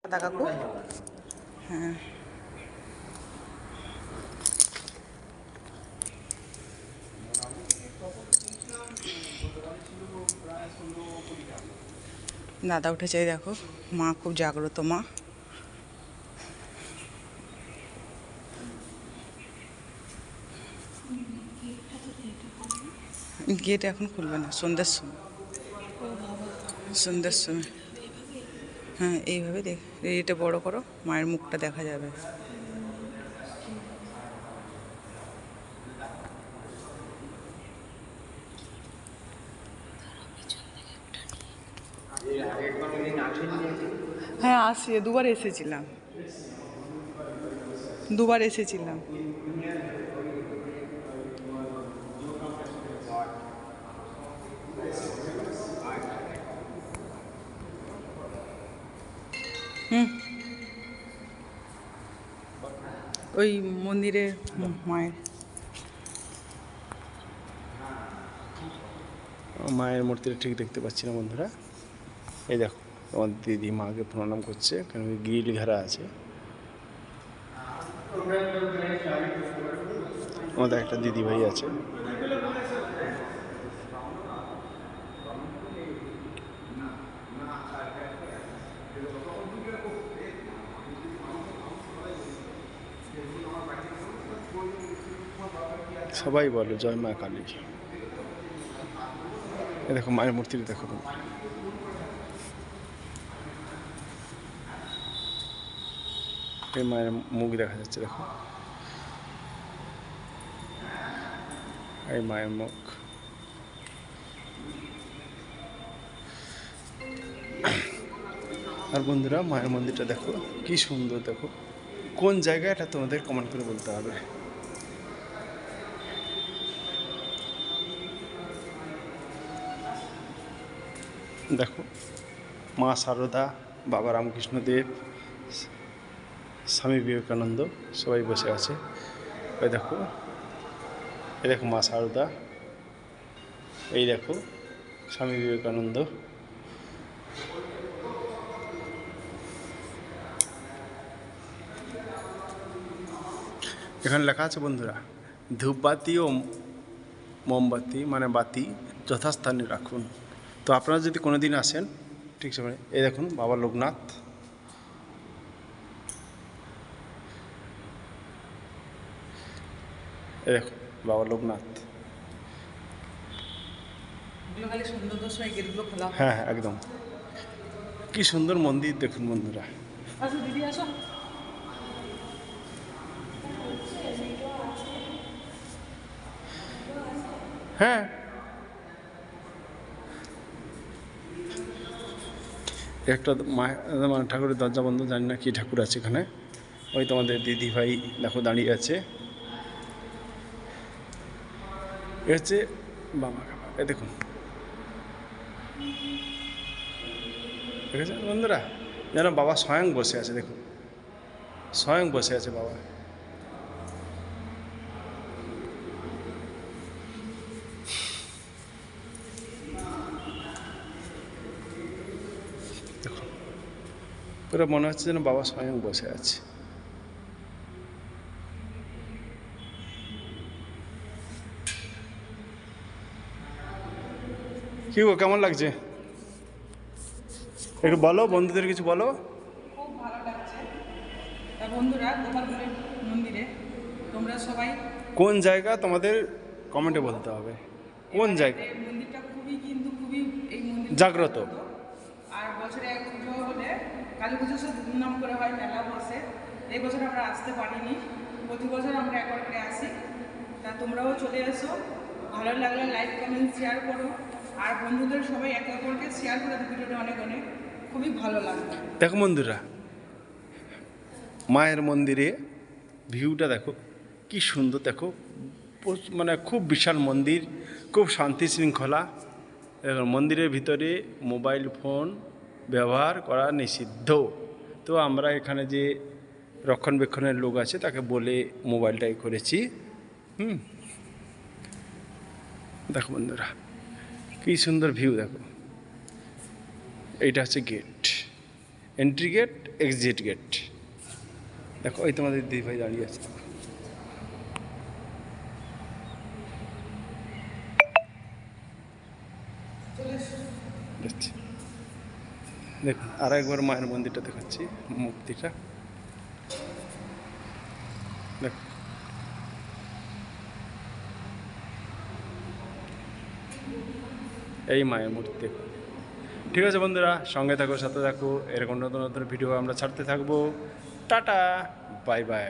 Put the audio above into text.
দাদা কাকু। হ্যাঁ, দাদা উঠেছে, দেখো মা খুব জাগ্রত মা। গেট এখন খুলবে না, সন্ধ্যের সময়। সন্ধ্যের সময় হ্যাঁ, এইভাবে দেখ, এটা বড় করো, মায়ের মুখটা দেখা যাবে। হ্যাঁ, আসি, দুবার এসেছিলাম। দুবার এসেছিলাম। হুম, ওই মন্দিরে মায়ের মায়ের মূর্তিটা ঠিক দেখতে পাচ্ছি না বন্ধুরা। এই দেখো, তোমার দিদি মাকে প্রণাম করছে, কারণ গ্রিল ঘেরা আছে। আমাদের একটা দিদি ভাই আছে। সবাই বলো জয় মা কালী। এই দেখো মায়ের মূর্তিটা দেখো তোমরা। এই মায়ের মুখ দেখা যাচ্ছে, দেখো এই মায়ের মুখ। আর বন্ধুরা, মায়ের মন্দিরটা দেখো কি সুন্দর। দেখো কোন জায়গায়, এটা তোমাদের কমেন্ট করে বলতে হবে। দেখো মা সারদা, বাবা রামকৃষ্ণদেব, স্বামী বিবেকানন্দ সবাই বসে আছে। ওই দেখো, এই দেখো মা সারদা, এই দেখো স্বামী বিবেকানন্দ। এখানে লেখা আছে বন্ধুরা, ধূপবাতি ও মোমবাতি মানে বাতি যথাস্থানে রাখুন। তো আপনারা যদি কোনো দিন আসেন ঠিক সময়, এই দেখুন বাবা লোকনাথ, এই দেখুন বাবা লোকনাথ। হ্যাঁ হ্যাঁ, একদম কি সুন্দর মন্দির দেখুন বন্ধুরা। দিদি আসো। হ্যাঁ, একটা মানে ঠাকুরের দরজা বন্ধ, জানি না কী ঠাকুর আছে এখানে। ওই তোমাদের দিদি ভাই দেখো দাঁড়িয়ে আছে। এ হচ্ছে বাবা, এ দেখুন, দেখেছেন বন্ধুরা, যেন বাবা স্বয়ং বসে আছে। দেখুন স্বয়ং বসে আছে বাবা। দেখুন পুরো মনে হচ্ছে যেন বাবা স্বয়ং বসে আছে। কি গো, কেমন লাগছে একটু বলো, বন্ধুদের কিছু বলো। খুব ভালো লাগছে। তা বন্ধুরা, গোপালপুরের মন্দিরে তোমরা সবাই, কোন জায়গা তোমাদের কমেন্টে বলতে হবে, কোন জায়গা। এই মন্দিরটা খুবই এই মন্দির জাগ্রত। আর বছরে এক পুজো হলে কালী পুজোর সাথে ধুমধাম করে হয়, মেলা বসে। এই বছর আমরা আসতে পারিনি, প্রতি বছর আমরা একবার করে আসি। তা তোমরাও চলে এসো, ভালো লাগলে লাইক কমেন্ট শেয়ার করো, আর বন্ধুদের সবাই একে অপরকে শেয়ার করে দিই ভিডিওটা, অনেক অনেক খুবই ভালো লাগবে। দেখো বন্ধুরা, মায়ের মন্দিরে ভিউটা দেখো কি সুন্দর। দেখো মানে খুব বিশাল মন্দির, খুব শান্তি শৃঙ্খলা। মন্দিরের ভিতরে মোবাইল ফোন ব্যবহার করা নিষিদ্ধ। তো আমরা এখানে যে রক্ষণাবেক্ষণের লোক আছে তাকে বলে মোবাইলটাই করেছি। দেখো বন্ধুরা কি সুন্দর ভিউ। দেখো এইটা হচ্ছে gate, entry gate. Exit gate. দেখো ওই তোমাদের দিদি ভাই দাঁড়িয়ে আছে। দেখছি, দেখুন আর একবার মায়ের মন্দিরটা দেখাচ্ছি, মূর্তিটা দেখো। এই মায়ের মূর্তি। ঠিক আছে বন্ধুরা, সঙ্গে থাকো, সাথে থাকো, এরকম নতুন নতুন ভিডিও আমরা ছাড়তে থাকবো। Tata, bye bye.